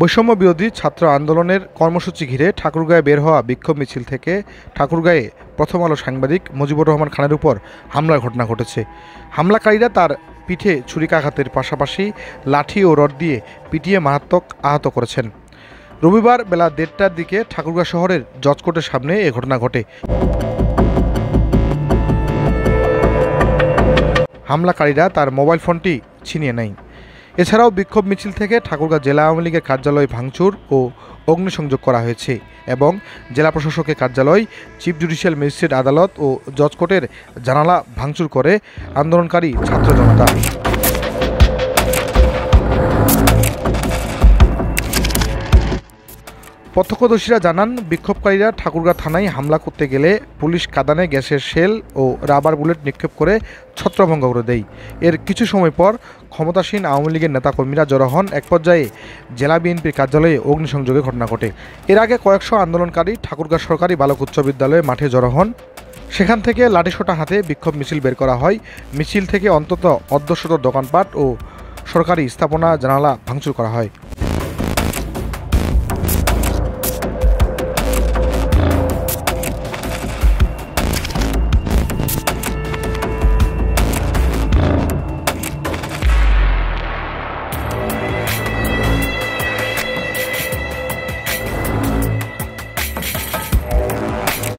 বৈষম্য বিরোধী ছাত্র আন্দোলনের কর্মসূচি ঘিরে ঠাকুরগাঁয়ে বের হওয়া বিক্ষোভ মিছিল থেকে ঠাকুরগাঁয়ে প্রথম আলো সাংবাদিক মুজিবুর রহমান খানের উপর হামলার ঘটনা ঘটেছে। হামলাকারীরা তার পিঠে ছুরিকাঘাতের পাশাপাশি লাঠি ও রড দিয়ে পিটিয়ে মারাত্মক আহত করেছেন। রবিবার বেলা 1:30টার দিকে ঠাকুরগাঁ শহরের জজ কোর্টের সামনে এ ঘটনা ঘটে। হামলাকারীরা তার মোবাইল ফোনটি ছিনিয়ে নেয়। এছাড়াও বিক্ষোভ মিছিল থেকে ঠাকুরগাঁ জেলা আওয়ামী লীগের কার্যালয় ভাঙচুর ও অগ্নিসংযোগ করা হয়েছে এবং জেলা প্রশাসকের কার্যালয়, চিফ জুডিশিয়াল ম্যাজিস্ট্রেট আদালত ও জজ কোর্টের জানালা ভাঙচুর করে আন্দোলনকারী ছাত্র জনতা। প্রত্যক্ষদর্শীরা জানান, বিক্ষোভকারীরা ঠাকুরগাঁ থানায় হামলা করতে গেলে পুলিশ কাঁদানে গ্যাসের শেল ও রাবার বুলেট নিক্ষেপ করে ছত্রভঙ্গ করে দেয়। এর কিছু সময় পর ক্ষমতাসীন আওয়ামী লীগের নেতাকর্মীরা জড়ো হন। এক পর্যায়ে জেলা বিএনপির কার্যালয়ে অগ্নিসংযোগের ঘটনা ঘটে। এর আগে কয়েকশো আন্দোলনকারী ঠাকুরগাঁ সরকারি বালক উচ্চ বিদ্যালয়ে মাঠে জড়ো হন। সেখান থেকে লাঠিসোঁটা হাতে বিক্ষোভ মিছিল বের করা হয়। মিছিল থেকে অন্তত অর্ধশত দোকানপাট ও সরকারি স্থাপনা জানালা ভাঙচুর করা হয়।